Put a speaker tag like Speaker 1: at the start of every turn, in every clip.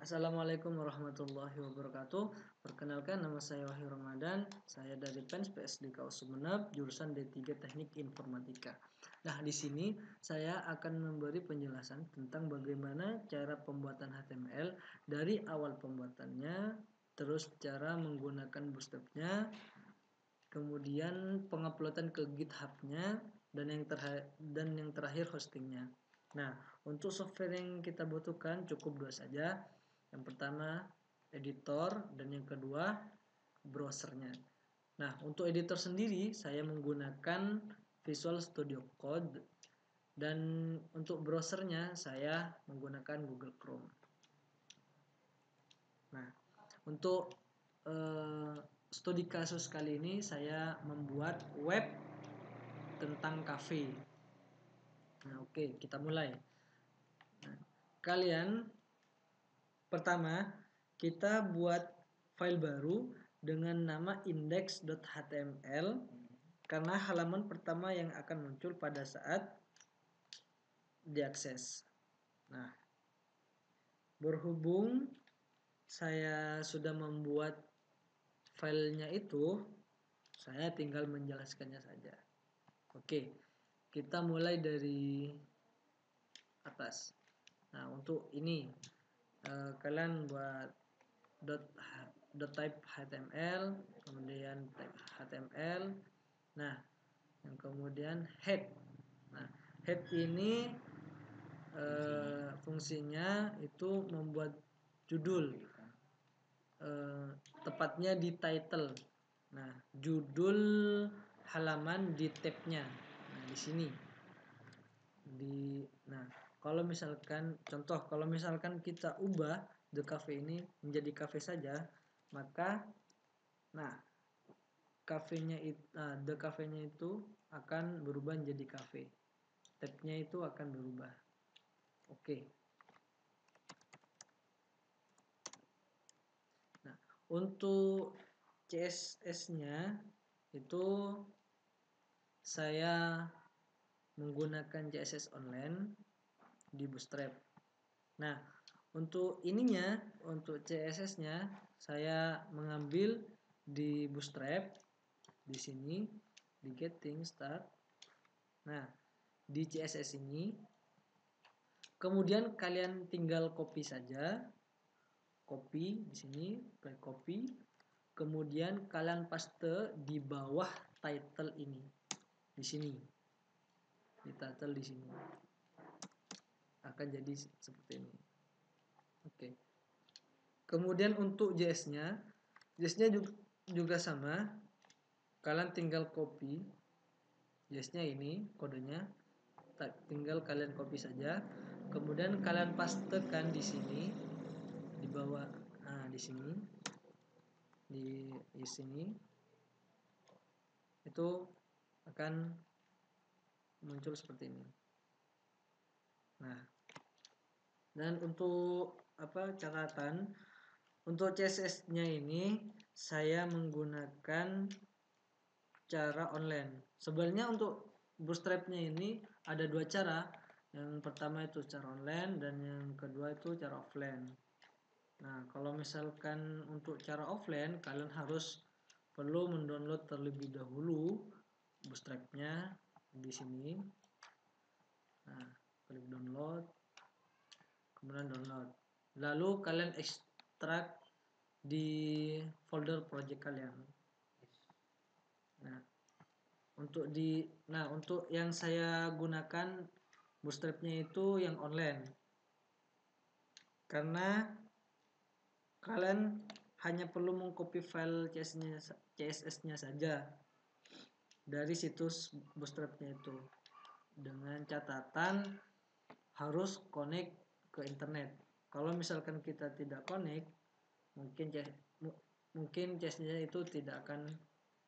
Speaker 1: Assalamualaikum warahmatullahi wabarakatuh. Perkenalkan, nama saya Wahyu Ramadan. Saya dari PENS PSD KU Sumeneb, jurusan D3 Teknik Informatika. Nah, di sini saya akan memberi penjelasan tentang bagaimana cara pembuatan HTML dari awal pembuatannya, terus cara menggunakan bootstrap-nya, kemudian penguploadan ke GitHub-nya, dan yang terakhir hostingnya. Nah, untuk software yang kita butuhkan cukup dua saja. Yang pertama editor dan yang kedua browsernya. Nah, untuk editor sendiri saya menggunakan Visual Studio Code dan untuk browsernya saya menggunakan Google Chrome. Nah, untuk studi kasus kali ini saya membuat web tentang kafe. Nah, oke, kita mulai. Nah, pertama, kita buat file baru dengan nama index.html karena halaman pertama yang akan muncul pada saat diakses. Nah, berhubung saya sudah membuat filenya itu, saya tinggal menjelaskannya saja. Oke, kita mulai dari atas. Nah, untuk ini kalian buat type HTML, kemudian type HTML. Nah, yang kemudian head. Nah, head ini fungsinya itu membuat judul, tepatnya di title. Nah, judul halaman di tabnya. Nah, di sini. Nah, kalau misalkan kita ubah the cafe ini menjadi cafe saja, maka the cafe-nya itu akan berubah menjadi cafe. Tab-nya itu akan berubah. Oke. Nah, untuk CSS-nya itu saya menggunakan CSS online di Bootstrap. Nah, untuk CSS-nya saya mengambil di Bootstrap di sini di Getting Start. Nah, di CSS ini kemudian kalian tinggal copy saja. Copy di sini, klik copy. Kemudian kalian paste di bawah title ini. Di sini. Di title di sini. Akan jadi seperti ini. Oke. Kemudian untuk JS-nya juga sama. Kalian tinggal copy JS-nya ini, kodenya. Tinggal kalian copy saja. Kemudian kalian pastekan di sini di bawah. Nah, di sini. Di sini. Itu akan muncul seperti ini. Nah, dan untuk catatan untuk CSS-nya ini saya menggunakan cara online. Sebenarnya untuk Bootstrap-nya ini ada dua cara. Yang pertama itu cara online dan yang kedua itu cara offline. Nah, kalau misalkan untuk cara offline, kalian perlu mendownload terlebih dahulu Bootstrap-nya di sini. Nah, klik download, kemudian download. Lalu kalian ekstrak di folder project kalian. Nah, untuk yang saya gunakan Bootstrap-nya itu yang online. Karena kalian hanya perlu mengcopy file CSS-nya saja dari situs Bootstrap-nya itu. Dengan catatan harus connect ke internet. Kalau misalkan kita tidak connect, mungkin CSS-nya itu tidak akan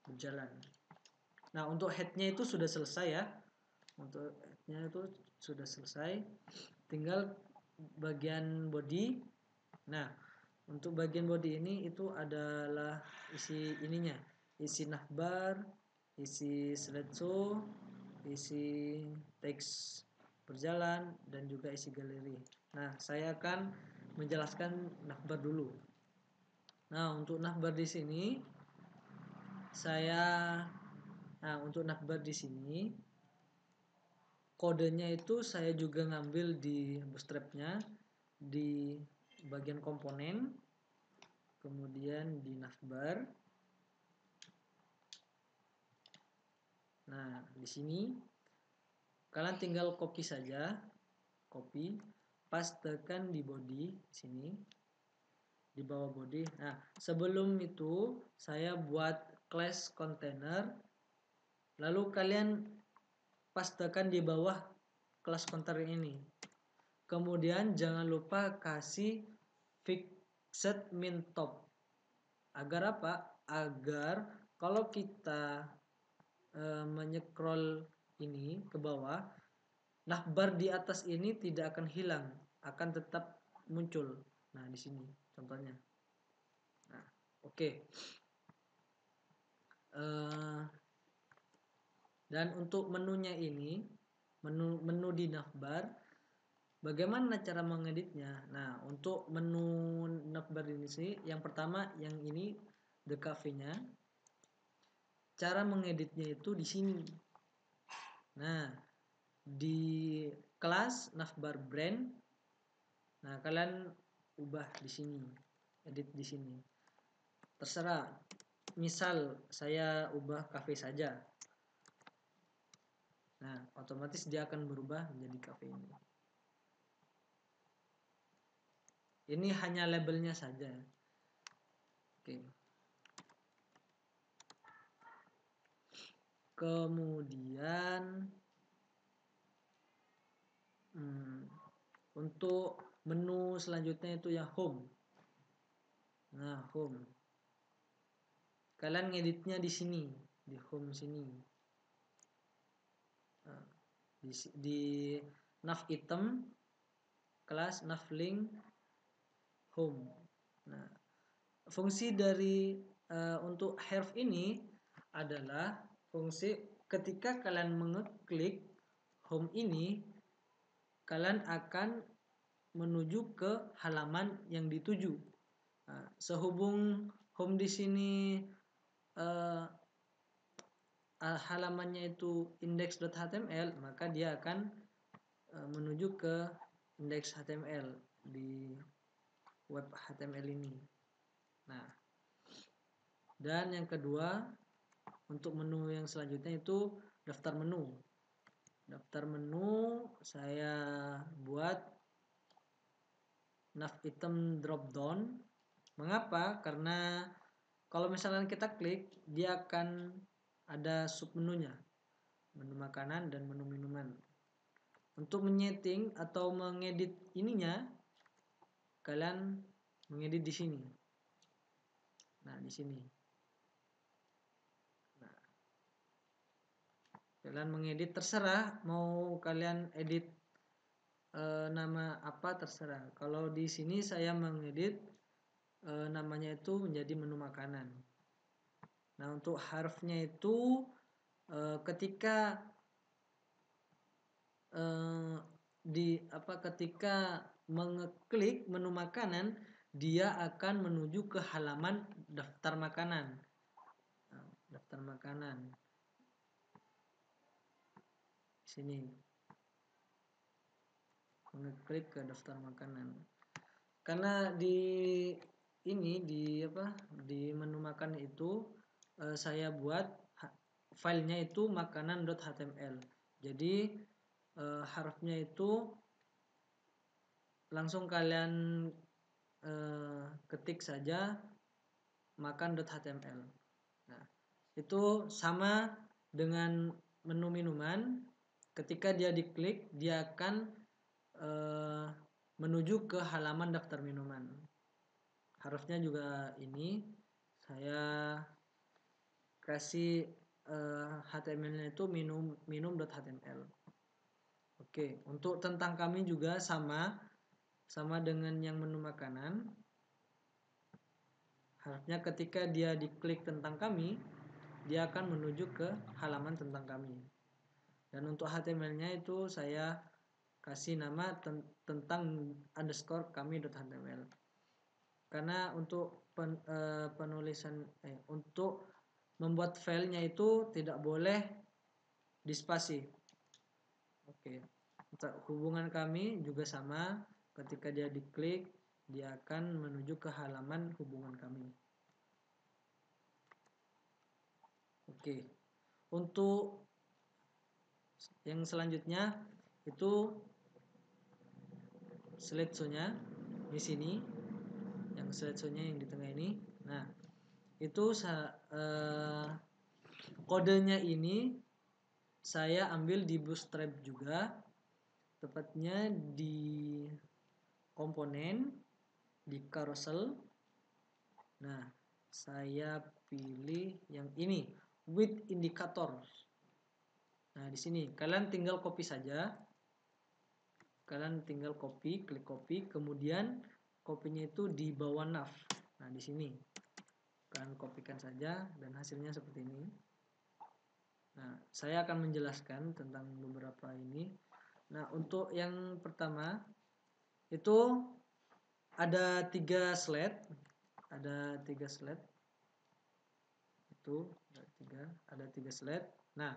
Speaker 1: berjalan. Nah, untuk head-nya itu sudah selesai ya. Untuk head-nya itu sudah selesai. Tinggal bagian body. Nah, untuk bagian body ini itu adalah isi ininya. Isi navbar, isi slideshow, isi teks berjalan, dan juga isi galeri. Nah, saya akan menjelaskan navbar dulu. Nah, untuk navbar di sini untuk navbar di sini kodenya itu saya juga ngambil di bootstrapnya di bagian komponen, kemudian di navbar. Nah, di sini kalian tinggal copy saja, pastekan di body sini, di bawah body. Nah, sebelum itu saya buat class container, lalu kalian pastekan di bawah class container ini. Kemudian jangan lupa kasih fixed min top. Agar apa? Agar kalau kita menycroll ini ke bawah, navbar di atas ini tidak akan hilang, akan tetap muncul. Nah, di sini contohnya. Nah, oke. Dan untuk menunya ini, menu di navbar, bagaimana cara mengeditnya? Nah, untuk menu navbar ini sih, yang pertama yang ini the cafe-nya. Cara mengeditnya itu di sini. Nah, di kelas navbar brand, nah kalian ubah di sini, edit di sini. Terserah. Misal saya ubah cafe saja. Nah, otomatis dia akan berubah menjadi cafe ini. Ini hanya labelnya saja. Oke. Kemudian untuk menu selanjutnya itu yang home. Nah, home. Kalian ngeditnya di sini, di home sini. Nah, di nav item, kelas nav link, home. Nah, fungsi dari untuk have ini adalah fungsi ketika kalian mengeklik home ini, kalian akan menuju ke halaman yang dituju. Nah, sehubung home di sini halamannya itu index.html, maka dia akan menuju ke index.html di web HTML ini. Nah, dan yang kedua, untuk menu yang selanjutnya itu daftar menu. Daftar menu saya buat nav item drop down. Mengapa? Karena kalau misalnya kita klik, dia akan ada sub menunya, menu makanan dan menu minuman. Untuk menyeting atau mengedit ininya, kalian mengedit di sini. Nah, di sini. Nah, kalian mengedit terserah, mau kalian edit nama apa terserah. Kalau di sini saya mengedit namanya itu menjadi menu makanan. Nah, untuk hurufnya itu ketika ketika mengeklik menu makanan, dia akan menuju ke halaman daftar makanan. Nah, daftar makanan sini, mengeklik ke daftar makanan. Karena di menu makan itu saya buat filenya itu makanan.html. Jadi hurufnya itu langsung kalian ketik saja makan.html. Nah, itu sama dengan menu minuman. Ketika dia diklik, dia akan menuju ke halaman daftar minuman. Hurufnya juga ini saya kasih HTML-nya itu minum.html. Oke, untuk tentang kami juga sama dengan yang menu makanan. Harusnya ketika dia diklik tentang kami, dia akan menuju ke halaman tentang kami. Dan untuk HTML-nya itu saya kasih nama tentang underscore kami.html. Karena untuk penulisan untuk membuat filenya itu tidak boleh dispasi. Oke. Hubungan kami juga sama, ketika dia diklik dia akan menuju ke halaman hubungan kami. Oke. Untuk yang selanjutnya itu slideshow-nya di sini. Yang slideshow-nya yang di tengah ini. Nah, itu kodenya ini saya ambil di Bootstrap juga, tepatnya di komponen, di carousel. Nah, saya pilih yang ini, with indicator. Nah, di sini kalian tinggal copy saja. Kalian tinggal klik copy, kemudian kopinya itu di bawah nav. Nah, di sini kalian kopikan saja dan hasilnya seperti ini. Nah, saya akan menjelaskan tentang beberapa ini. Nah, untuk yang pertama itu ada 3 slide. Ada 3 slide. Itu ada 3 slide. Nah,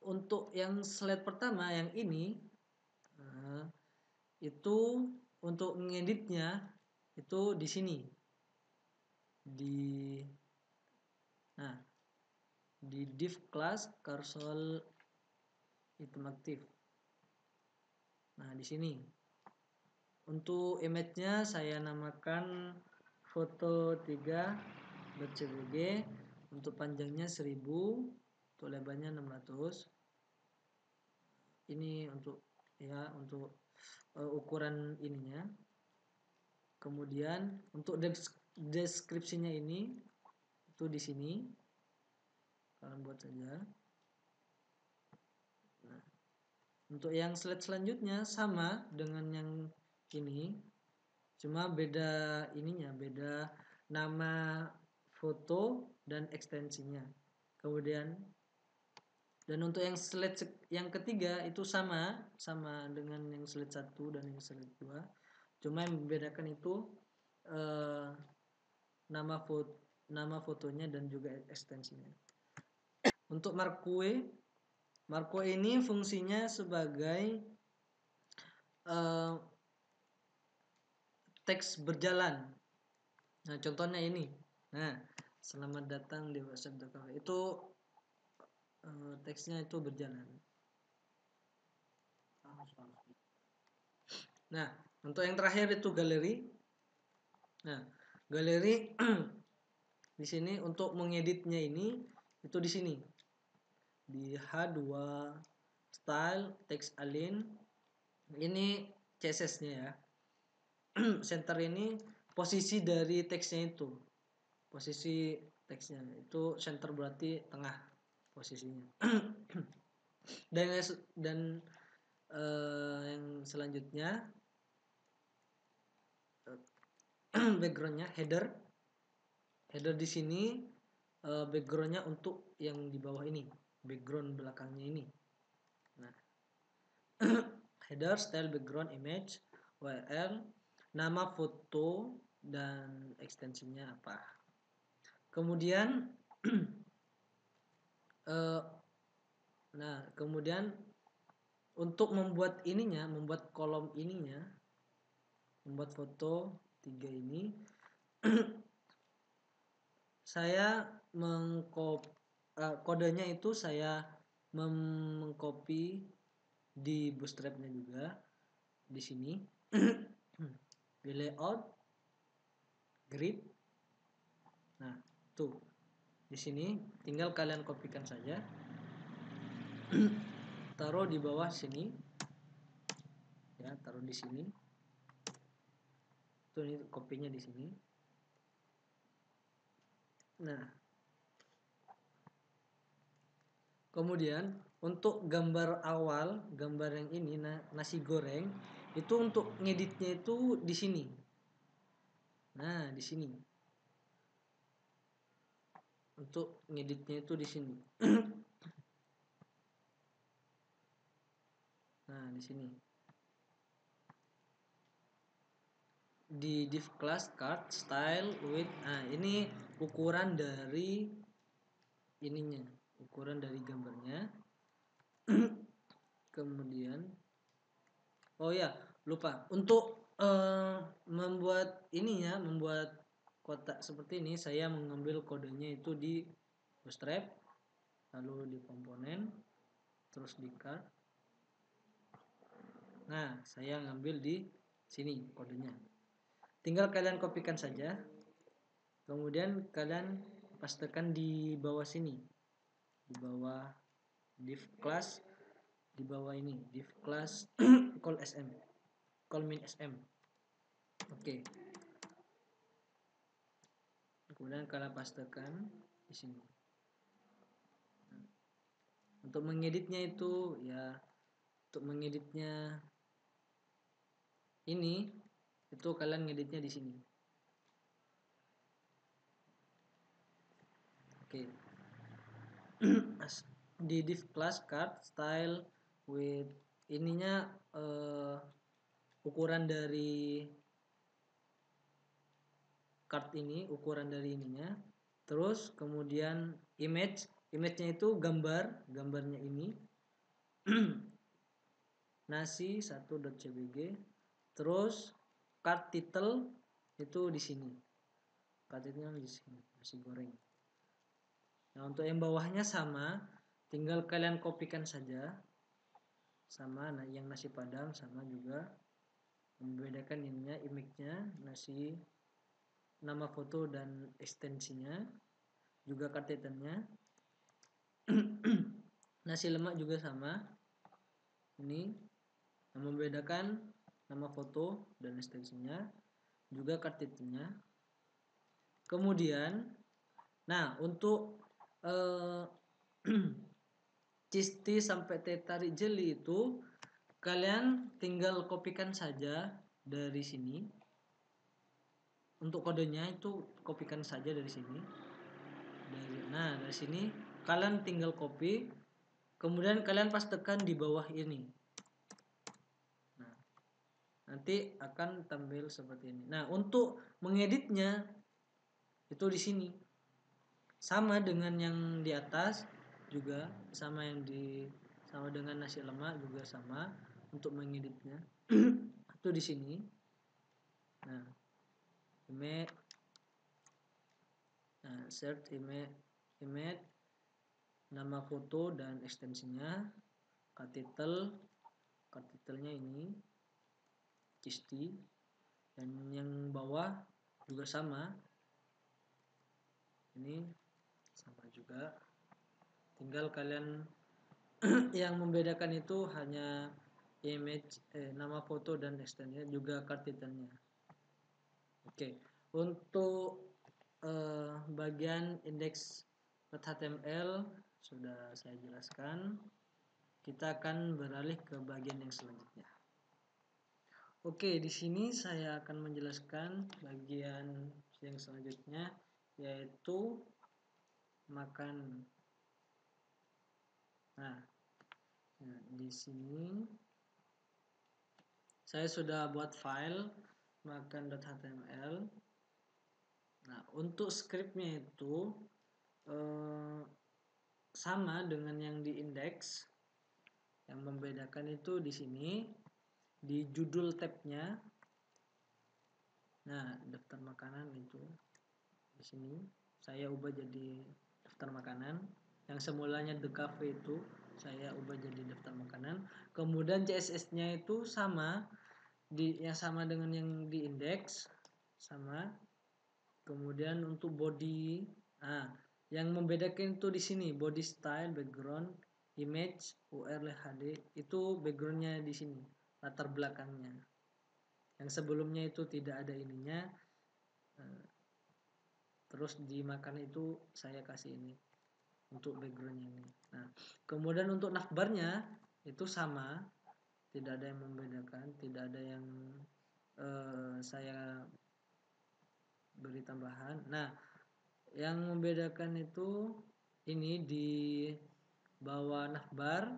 Speaker 1: untuk yang slide pertama yang ini itu untuk ngeditnya itu di sini. Di div class carousel item aktif. Nah, di sini untuk image-nya saya namakan foto3.cbg. Untuk panjangnya 1000, untuk lebarnya 600. Ini untuk ukuran ininya. Kemudian untuk deskripsinya ini itu di sini. Kalian buat saja. Nah, untuk yang slide selanjutnya sama dengan yang ini, cuma beda beda nama foto dan ekstensinya. Kemudian dan untuk yang slide yang ketiga itu sama dengan yang slide 1 dan yang slide 2. Cuma yang membedakan itu nama fotonya dan juga ekstensinya. Untuk Marquee ini fungsinya sebagai teks berjalan. Nah, contohnya ini. Nah, selamat datang di whatsapp.com. Itu teksnya itu berjalan. Nah, untuk yang terakhir itu galeri. Nah, galeri di sini untuk mengeditnya ini itu di sini. Di H2 style text align. Ini CSS-nya ya. Center ini posisi dari teksnya itu. Posisi teksnya itu center berarti tengah posisinya. dan yang selanjutnya backgroundnya header di sini. Backgroundnya untuk yang di bawah ini, background belakangnya ini. Nah, header style background image URL, nama foto dan ekstensinya apa. Kemudian kemudian untuk membuat kolom ininya, membuat foto 3 ini saya kodenya itu saya mengcopy di Bootstrap-nya juga di sini. Di layout grid. Nah, tuh di sini tinggal kalian kopikan saja. Taruh di bawah sini. Ya, taruh di sini. Tuh, ini kopinya di sini. Nah, kemudian untuk gambar awal, gambar yang ini nasi goreng, itu untuk ngeditnya itu di sini. Nah, di sini. Untuk ngeditnya itu di sini. Nah, di sini. di div class card style with, ini ukuran dari ininya, ukuran dari gambarnya. Kemudian oh ya, lupa untuk membuat ininya, membuat kotak seperti ini, saya mengambil kodenya itu di Bootstrap, lalu di komponen, terus di card. Nah, saya ngambil di sini kodenya. Tinggal kalian kopikan saja. Kemudian kalian pastekan di bawah sini. Di bawah div class, di bawah ini div class call sm, call min sm. Oke. Kemudian kalian pastekan di sini. Untuk mengeditnya itu ya, untuk mengeditnya ini itu kalian ngeditnya di sini. Oke. Di div class card style with ininya ukuran dari card ini, ukuran dari ininya. Terus kemudian image-nya itu gambarnya ini. nasi 1.cbg. Terus card title itu di sini. Card title di sini, nasi goreng. Nah, untuk yang bawahnya sama, tinggal kalian kopikan saja. Sama, nah yang nasi padang sama juga. Membedakan ininya, image-nya, nasi, nama foto dan ekstensinya, juga card title-nya. Nasi lemak juga sama. Ini yang membedakan nama foto dan ekstensinya, juga card title-nya. Kemudian, nah untuk cisti sampai teh tarik jeli itu kalian tinggal kopikan saja dari sini. Untuk kodenya itu kopikan saja dari sini. Dari sini kalian tinggal copy, kemudian kalian pastekan di bawah ini. Nah, nanti akan tampil seperti ini. Nah, untuk mengeditnya itu di sini. Sama dengan yang di atas juga, sama dengan nasi lemak juga sama untuk mengeditnya. Itu di sini. Nah, image, search image, nama foto dan ekstensinya, card title-nya ini cisti, dan yang bawah juga sama. Ini sama juga. Tinggal kalian yang membedakan itu hanya image, nama foto dan ekstensinya, juga card title-nya. Oke, untuk bagian index.html sudah saya jelaskan. Kita akan beralih ke bagian yang selanjutnya. Oke, di sini saya akan menjelaskan bagian yang selanjutnya, yaitu makan. Nah, di sini saya sudah buat file makan.html. Nah, untuk scriptnya itu sama dengan yang di index. Yang membedakan itu di sini di judul tabnya. Nah, daftar makanan itu di sini saya ubah jadi daftar makanan. Yang semulanya the cafe itu saya ubah jadi daftar makanan. Kemudian CSS-nya itu sama sama dengan yang di index, sama. Kemudian untuk body, yang membedakan itu di sini body style, background, image, URL HD itu backgroundnya di sini, latar belakangnya. Yang sebelumnya itu tidak ada ininya. Terus dimakan itu saya kasih ini untuk backgroundnya ini. Nah, kemudian untuk navbarnya itu sama, tidak ada yang membedakan, tidak ada yang saya beri tambahan. Nah, yang membedakan itu ini di bawah navbar.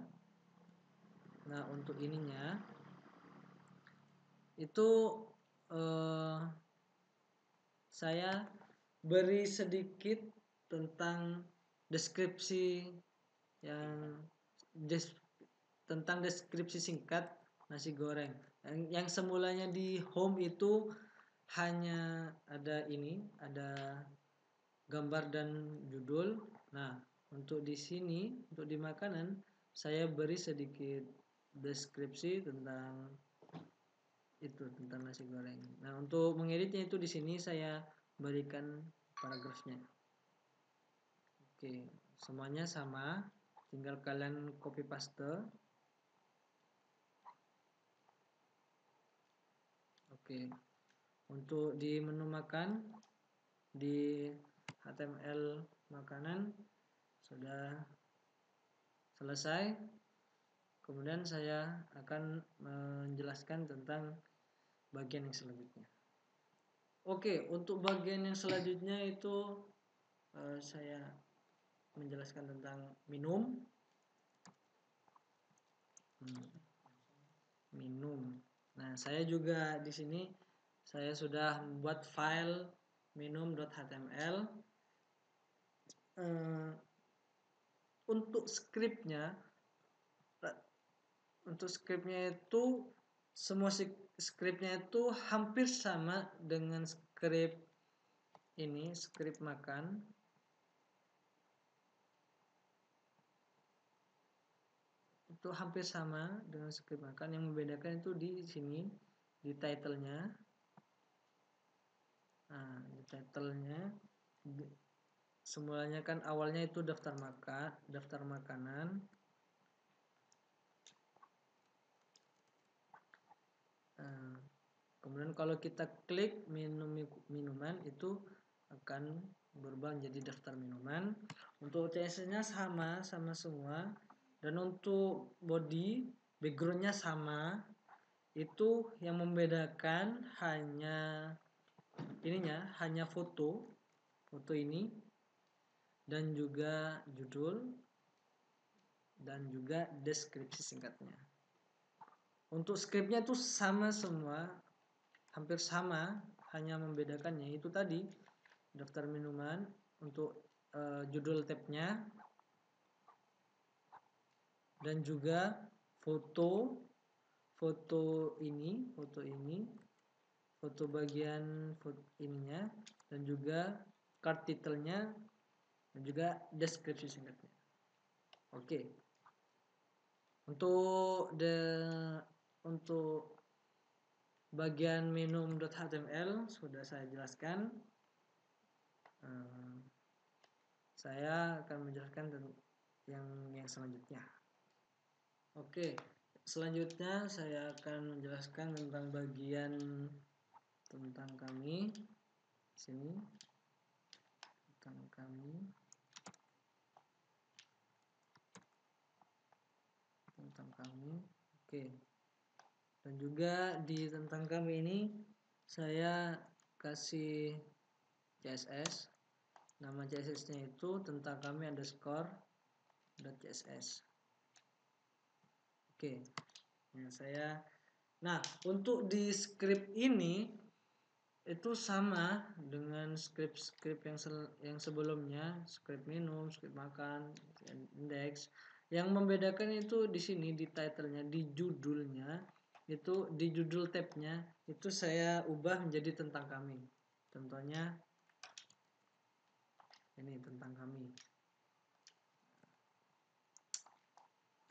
Speaker 1: Nah, untuk ininya itu saya beri sedikit tentang deskripsi yang tentang deskripsi singkat nasi goreng. Yang semulanya di home itu hanya ada ada gambar dan judul. Nah, untuk di sini, untuk di makanan, saya beri sedikit deskripsi tentang tentang nasi goreng. Nah, untuk mengeditnya itu di sini saya berikan paragrafnya. Oke, semuanya sama, tinggal kalian copy paste. Oke, untuk di menu makan di HTML makanan sudah selesai. Kemudian saya akan menjelaskan tentang bagian yang selanjutnya. Oke, untuk bagian yang selanjutnya itu saya menjelaskan tentang minum. Nah, saya juga di sini saya sudah membuat file minum.html. Untuk skripnya itu semua skripnya itu hampir sama dengan skrip makan. Itu hampir sama dengan skrip makan. Yang membedakan itu di sini di title-nya. Nah, di title-nya semulanya kan awalnya itu daftar makanan. Kemudian kalau kita klik minuman itu akan berubah menjadi daftar minuman. Untuk CSS-nya sama semua, dan untuk body background-nya sama. Itu yang membedakan hanya foto ini dan juga judul dan juga deskripsi singkatnya. Untuk skripnya itu sama semua, hampir sama, hanya membedakannya itu tadi daftar minuman untuk judul tabnya dan juga foto ini, foto bagian ininya, dan juga card title-nya dan juga deskripsi singkatnya. Oke. Untuk bagian minum.html sudah saya jelaskan. Saya akan menjelaskan yang selanjutnya. Oke, selanjutnya saya akan menjelaskan tentang bagian tentang kami. Sini tentang kami. Oke. Dan juga di tentang kami ini saya kasih CSS. Nama CSS-nya itu tentang kami _css. Oke. Nah, untuk di script ini itu sama dengan script yang sebelumnya, script minum, script makan, index. Yang membedakan itu di sini di title-nya, di judulnya, itu di judul tab-nya itu saya ubah menjadi tentang kami. Contohnya ini tentang kami.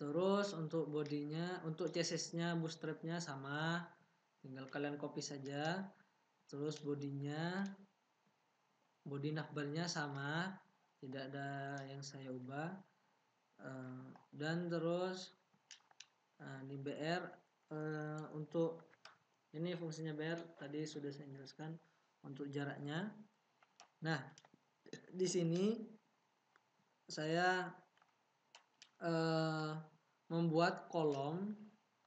Speaker 1: Terus untuk bodinya, untuk CSS-nya, bootstrap-nya sama, tinggal kalian copy saja. Terus bodinya, body navbar-nya sama, tidak ada yang saya ubah. Dan terus di BR, untuk ini fungsinya BR tadi sudah saya jelaskan untuk jaraknya. Nah, di sini saya membuat kolom.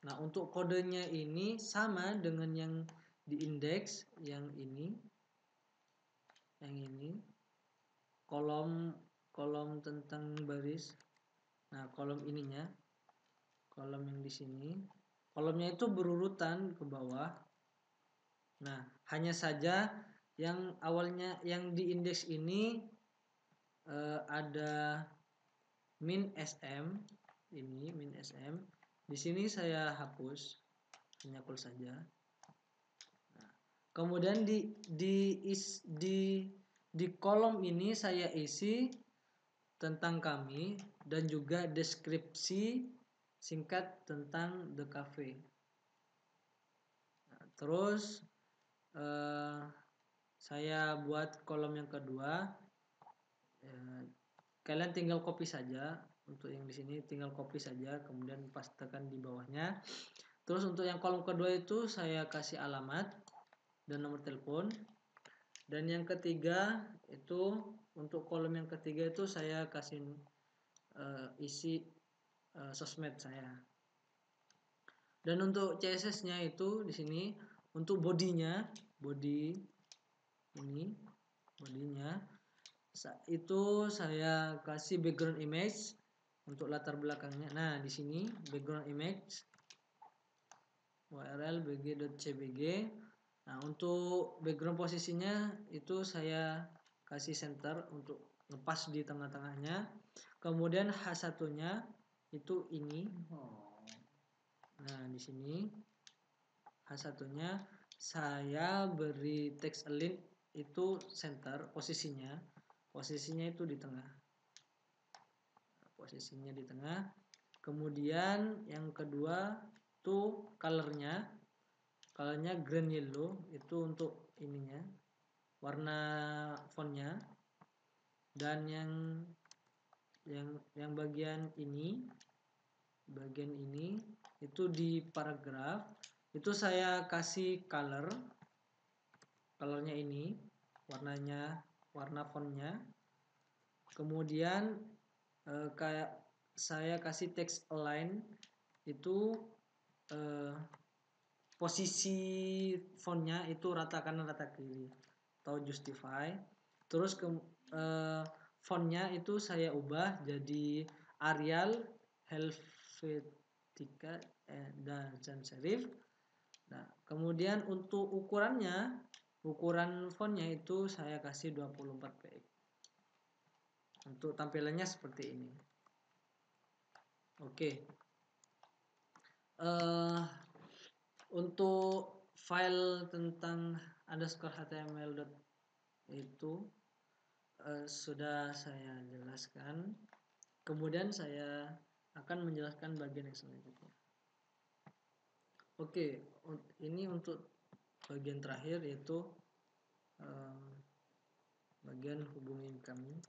Speaker 1: Nah, untuk kodenya ini sama dengan yang di indeks, yang ini kolom tentang baris. Nah, kolom ininya, kolom yang di sini, kolomnya itu berurutan ke bawah. Nah, hanya saja yang awalnya yang di indeks ini ada min sm, ini min sm. Di sini saya hapus, hanya call saja. Nah, kemudian di kolom ini saya isi tentang kami dan juga deskripsi singkat tentang The Cafe. Nah, terus saya buat kolom yang kedua. Kalian tinggal copy saja. Untuk yang di sini tinggal copy saja, kemudian pastekan di bawahnya. Terus untuk yang kolom kedua itu saya kasih alamat dan nomor telepon. Dan yang ketiga itu untuk kolom yang ketiga itu saya kasih isi sosmed saya. Dan untuk CSS-nya itu di sini untuk bodinya, body ini bodinya itu saya kasih background image untuk latar belakangnya. Nah, di sini background image url bg.cbg. Nah, untuk background posisinya itu saya kasih center untuk ngepas di tengah-tengahnya. Kemudian H1-nya itu ini. Nah, di sini H1-nya saya beri text align itu center posisinya. Posisinya itu di tengah. Posisinya di tengah. Kemudian yang kedua itu colornya green yellow, itu untuk ininya warna fontnya. Dan yang bagian ini itu di paragraf itu saya kasih colornya ini warna fontnya. Kemudian kayak saya kasih text align itu posisi fontnya itu rata kanan rata kiri atau justify. Terus fontnya itu saya ubah jadi Arial, Helvetica dan sans serif. Nah, kemudian untuk ukuran fontnya itu saya kasih 24 px. Untuk tampilannya seperti ini. Oke. Untuk file tentang underscore html itu sudah saya jelaskan. Kemudian saya akan menjelaskan bagian yang selanjutnya. Oke, ini untuk bagian terakhir yaitu bagian hubungi kami.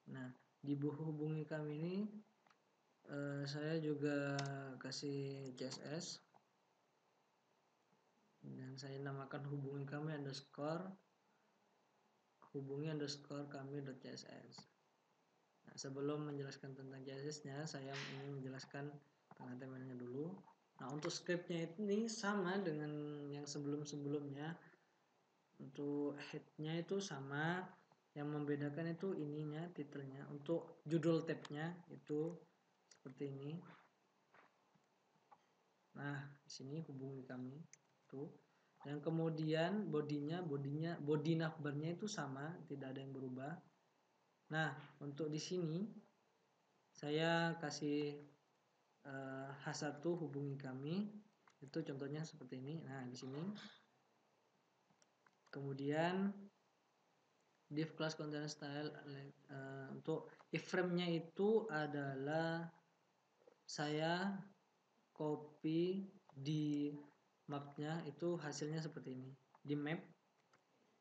Speaker 1: Nah, di hubungi kami ini saya juga kasih CSS dan saya namakan hubungi kami kami.css. Nah, sebelum menjelaskan tentang CSS-nya, saya ingin menjelaskan tentang HTML-nya dulu. Nah, untuk script-nya ini sama dengan yang sebelum-sebelumnya. Untuk head-nya itu sama, yang membedakan itu ininya, titelnya. Untuk judul tab-nya itu seperti ini. Nah, di sini hubungi kami tuh. Yang kemudian body navbarnya itu sama, tidak ada yang berubah. Nah, untuk di sini saya kasih H1 hubungi kami. Itu contohnya seperti ini. Nah, di sini. Kemudian div class container style untuk iframe-nya itu adalah saya copy di map-nya, itu hasilnya seperti ini. Di map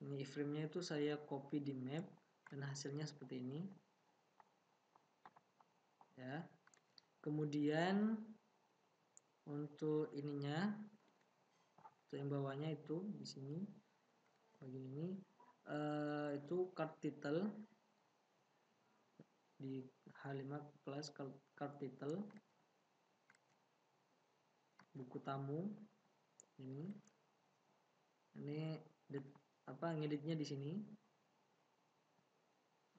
Speaker 1: ini iframe-nya itu saya copy di map dan hasilnya seperti ini. Ya. Kemudian untuk ininya, untuk yang bawahnya itu di sini bagian ini itu card title di H5 plus card title, buku tamu ini ngeditnya di sini.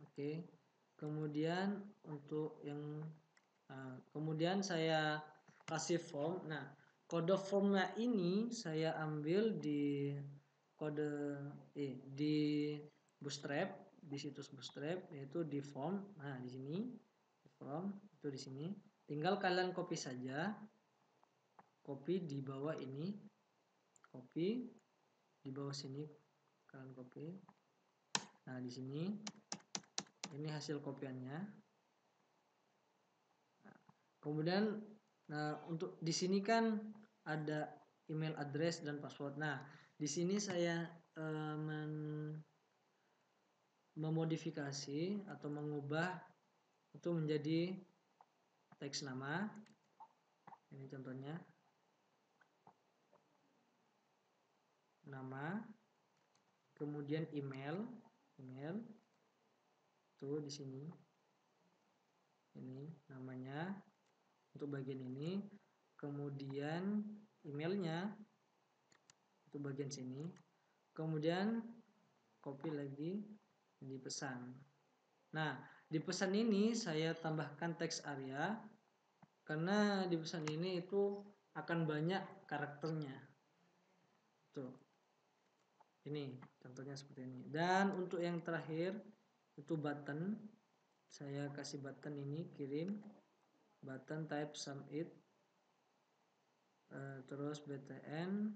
Speaker 1: Oke. Kemudian untuk yang kemudian saya kasih form. Nah, kode formnya ini saya ambil di di Bootstrap, di situs Bootstrap, yaitu di form. Nah, di sini di form itu di sini. Tinggal kalian copy saja. Copy di bawah ini. Copy di bawah sini kalian copy. Nah, di sini ini hasil kopiannya. Kemudian untuk di sini kan ada email address dan password. Nah, di sini saya memodifikasi atau mengubah itu menjadi teks nama. Ini contohnya. Nama, kemudian email tuh di sini. Ini namanya untuk bagian ini, kemudian emailnya itu bagian sini, kemudian copy lagi di pesan. Nah, di pesan ini saya tambahkan teks area karena di pesan ini itu akan banyak karakternya. Tuh. Ini contohnya seperti ini. Dan untuk yang terakhir itu button. Saya kasih button ini, kirim button type submit, terus btn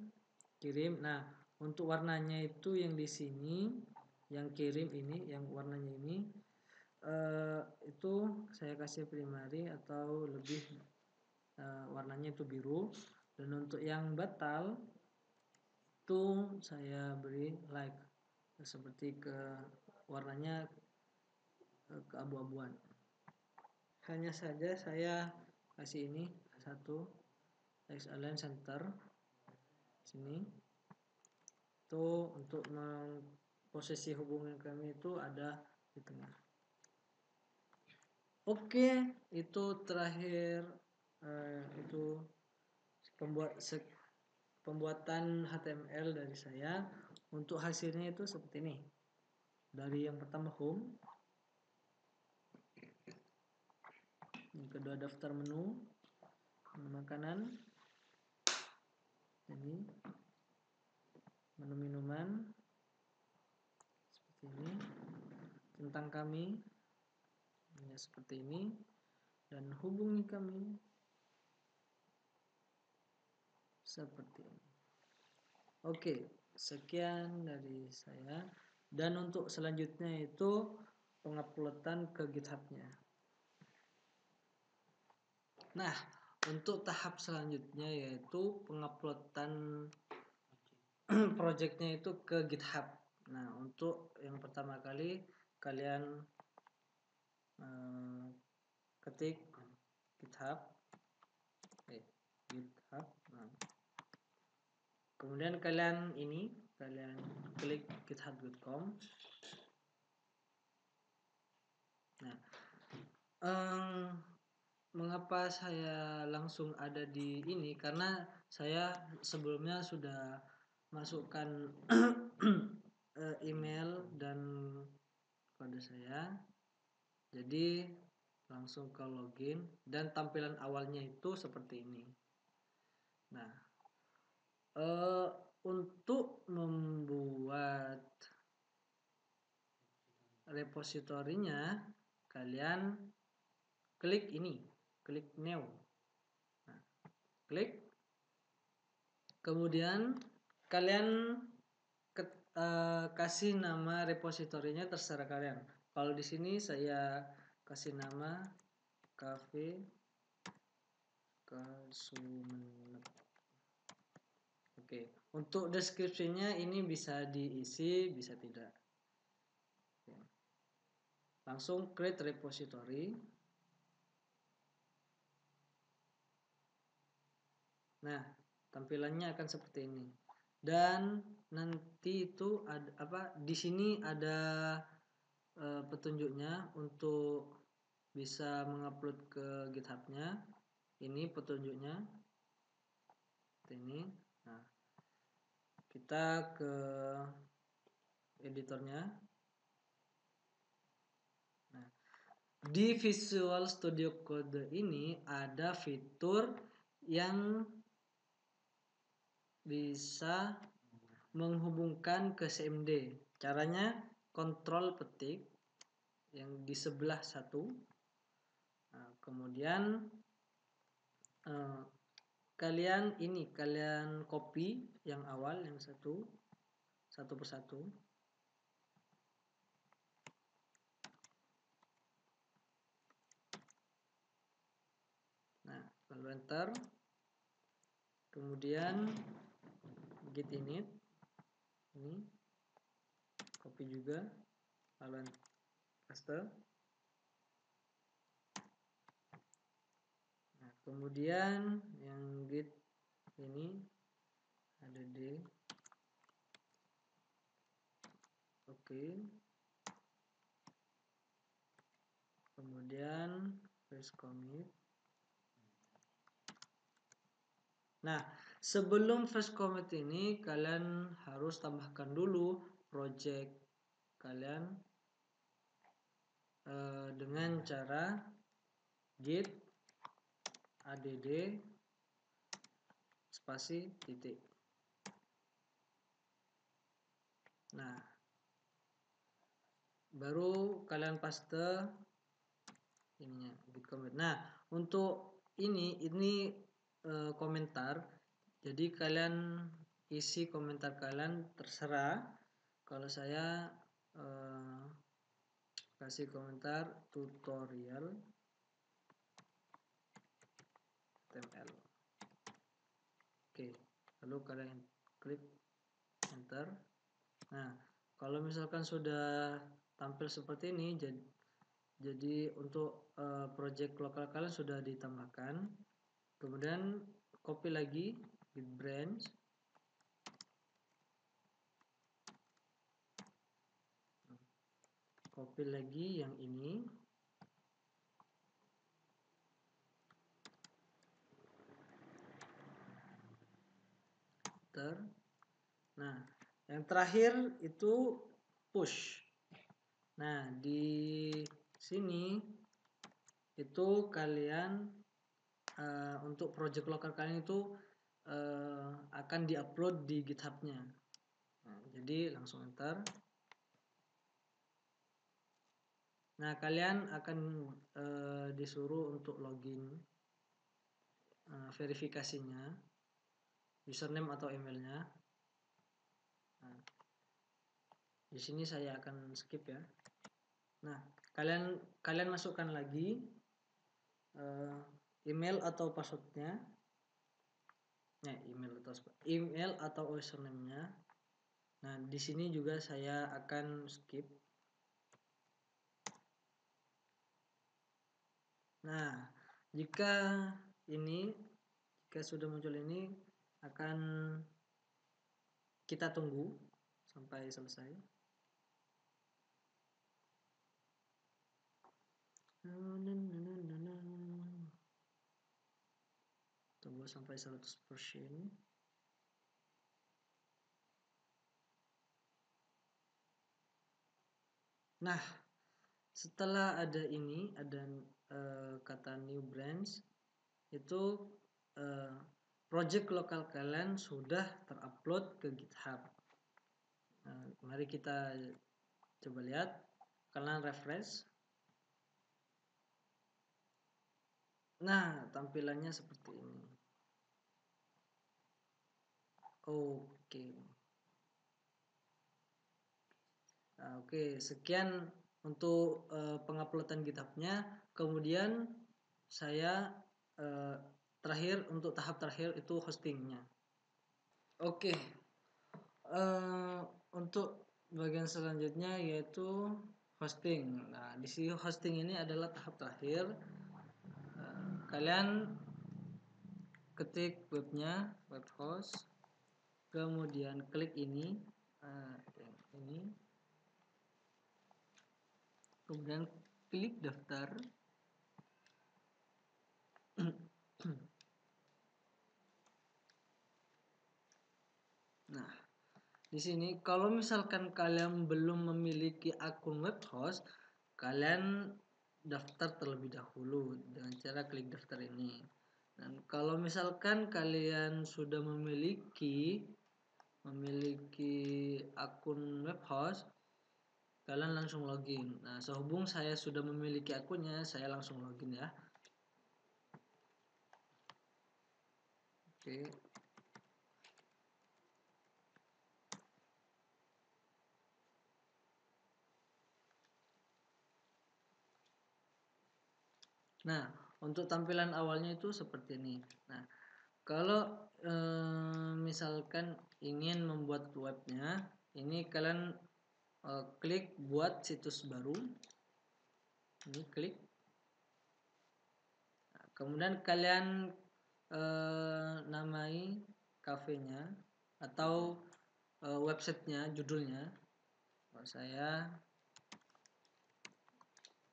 Speaker 1: kirim. Nah, untuk warnanya itu yang di sini, yang kirim ini, yang warnanya ini itu saya kasih primary atau lebih warnanya itu biru. Dan untuk yang batal itu saya beri like seperti ke warnanya keabu-abuan. Hanya saja saya kasih ini satu text align center sini. Itu untuk posisi hubungan kami itu ada di tengah. Oke, itu terakhir itu pembuatan HTML dari saya. Untuk hasilnya itu seperti ini. Dari yang pertama home, yang kedua daftar menu makanan, ini menu minuman seperti ini, tentang kami ya seperti ini, dan hubungi kami seperti ini. Oke, sekian dari saya. Dan untuk selanjutnya itu penguploadan ke GitHub-nya. Nah, untuk tahap selanjutnya yaitu penguploadan projectnya itu ke GitHub. Nah, untuk yang pertama kali kalian ketik GitHub, GitHub. Nah, kemudian kalian klik github.com. Nah, mengapa saya langsung ada di ini? Karena saya sebelumnya sudah masukkan email dan kode saya, jadi langsung ke login dan tampilan awalnya itu seperti ini. Nah, untuk membuat repositorinya kalian klik ini, klik new. Nah, klik, kemudian kalian kasih nama repositorinya terserah kalian. Kalau di sini saya kasih nama Cafe Sumenep. Oke, untuk deskripsinya ini bisa diisi, bisa tidak. Oke. Langsung create repository. Nah, tampilannya akan seperti ini. Dan nanti itu ada di sini ada petunjuknya untuk bisa mengupload ke GitHub-nya. Ini petunjuknya. Ini. Nah, kita ke editornya. Nah, di Visual Studio Code ini ada fitur yang bisa menghubungkan ke CMD. Caranya kontrol petik yang di sebelah satu. Nah, kemudian kalian copy yang awal, yang satu persatu. Nah, lalu enter. Kemudian git init ini copy juga, lalu paste. Nah, kemudian yang git ini ada di oke. Kemudian first commit. Nah, sebelum first commit ini kalian harus tambahkan dulu project kalian dengan cara git add spasi titik. Nah, baru kalian paste ininya git commit. Nah, untuk ini komentar. Jadi kalian isi komentar kalian terserah. Kalau saya kasih komentar tutorial HTML. Oke, lalu kalian klik enter. Nah, kalau misalkan sudah tampil seperti ini, jadi untuk project lokal kalian sudah ditambahkan. Kemudian copy lagi git branch. Copy lagi yang ini. Nah, yang terakhir itu push. Nah, di sini itu kalian untuk project lokal kalian itu akan diupload di GitHub-nya. Nah, jadi langsung enter. Nah, kalian akan disuruh untuk login, verifikasinya, username atau emailnya. Nah, di sini saya akan skip ya. Nah, kalian masukkan lagi email atau passwordnya. Nah, email atau username-nya. Nah, di sini juga saya akan skip. Nah, jika sudah muncul ini, akan kita tunggu sampai selesai. Tunggu sampai 100%. Nah, setelah ada kata new branch, itu project lokal kalian sudah terupload ke GitHub. Nah, mari kita coba lihat. Kalian refresh. Nah, tampilannya seperti ini. Oke. Nah, oke, sekian untuk penguploadan GitHub-nya. Kemudian saya untuk tahap terakhir itu hostingnya. Oke. Untuk bagian selanjutnya yaitu hosting. Nah, di sini hosting ini adalah tahap terakhir. Kalian ketik webnya, web host, kemudian klik ini, kemudian klik daftar. Nah, di sini kalau misalkan kalian belum memiliki akun web host, kalian daftar terlebih dahulu dengan cara klik daftar ini. Dan kalau misalkan kalian sudah memiliki akun web host, kalian langsung login. Nah, sehubung saya sudah memiliki akunnya, saya langsung login ya. Oke. Nah, untuk tampilan awalnya itu seperti ini. Nah, kalau misalkan ingin membuat webnya, ini kalian klik buat situs baru. Ini klik. Nah, kemudian kalian namai kafenya atau websitenya, judulnya. Kalau saya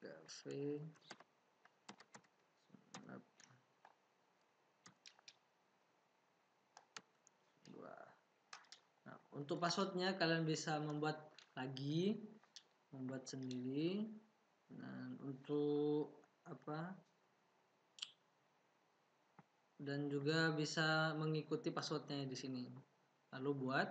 Speaker 1: cafe. Nah, untuk passwordnya kalian bisa membuat sendiri. Nah, untuk apa? Dan juga bisa mengikuti passwordnya di sini. Lalu buat.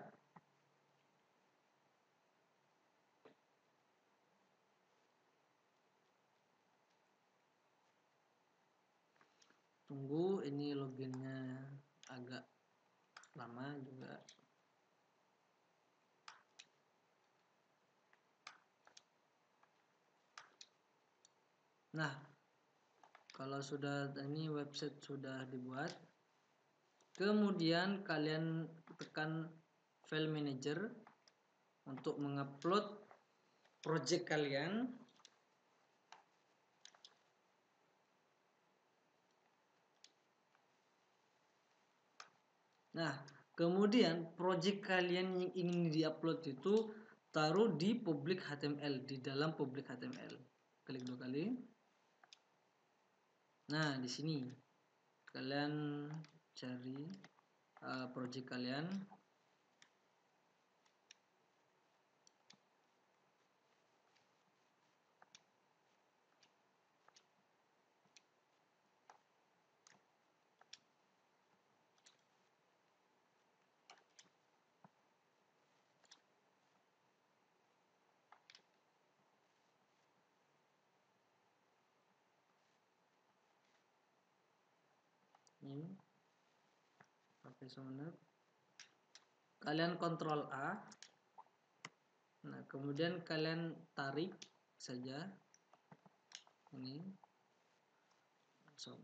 Speaker 1: Tunggu, ini loginnya agak lama juga. Nah, kalau sudah ini website sudah dibuat, kemudian kalian tekan file manager untuk mengupload project kalian. Nah, kemudian project kalian yang ingin diupload itu taruh di public HTML, di dalam public HTML. Klik 2 kali. Nah, di sini kalian cari project kalian. Ini pakai Sonnet. Kalian kontrol A. Nah, kemudian kalian tarik saja ini langsung.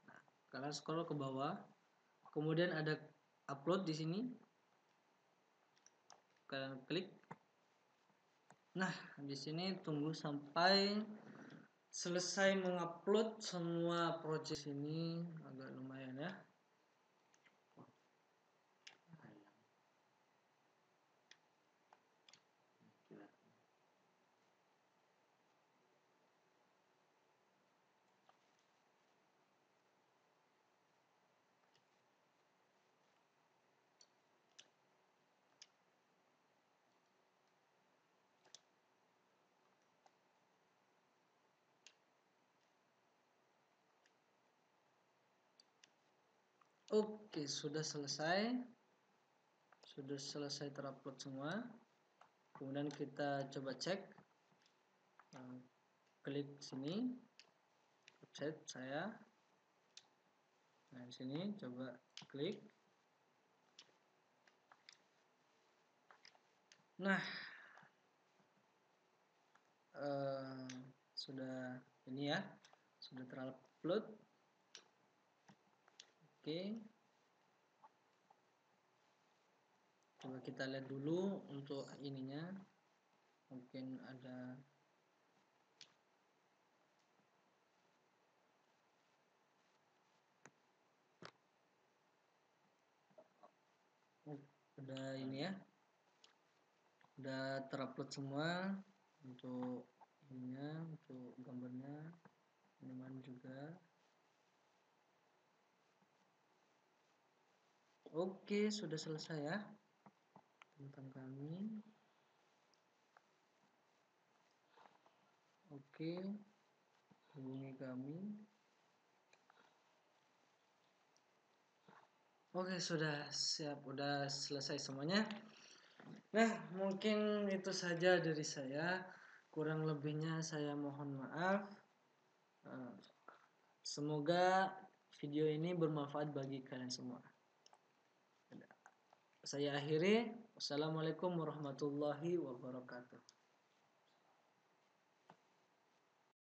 Speaker 1: Nah, kalian scroll ke bawah. Kemudian ada upload di sini. Kalian klik. Nah, di sini tunggu sampai selesai mengupload semua project ini, agak lumayan ya. Oke, sudah selesai. Sudah selesai terupload semua. Kemudian kita coba cek. Klik sini. Website saya. Nah, di sini coba klik. Nah, sudah ini ya. Sudah terupload. Oke. Coba kita lihat dulu untuk ininya. Mungkin ada udah ini ya. Udah terupload semua untuk ininya, untuk gambarnya, minuman juga. Oke, sudah selesai ya tentang kami. Oke, hubungi kami. Oke, sudah siap, udah selesai semuanya. Nah, mungkin itu saja dari saya. Kurang lebihnya saya mohon maaf. Eh, Semoga video ini bermanfaat bagi kalian semua. Saya akhiri. Wassalamualaikum warahmatullahi wabarakatuh.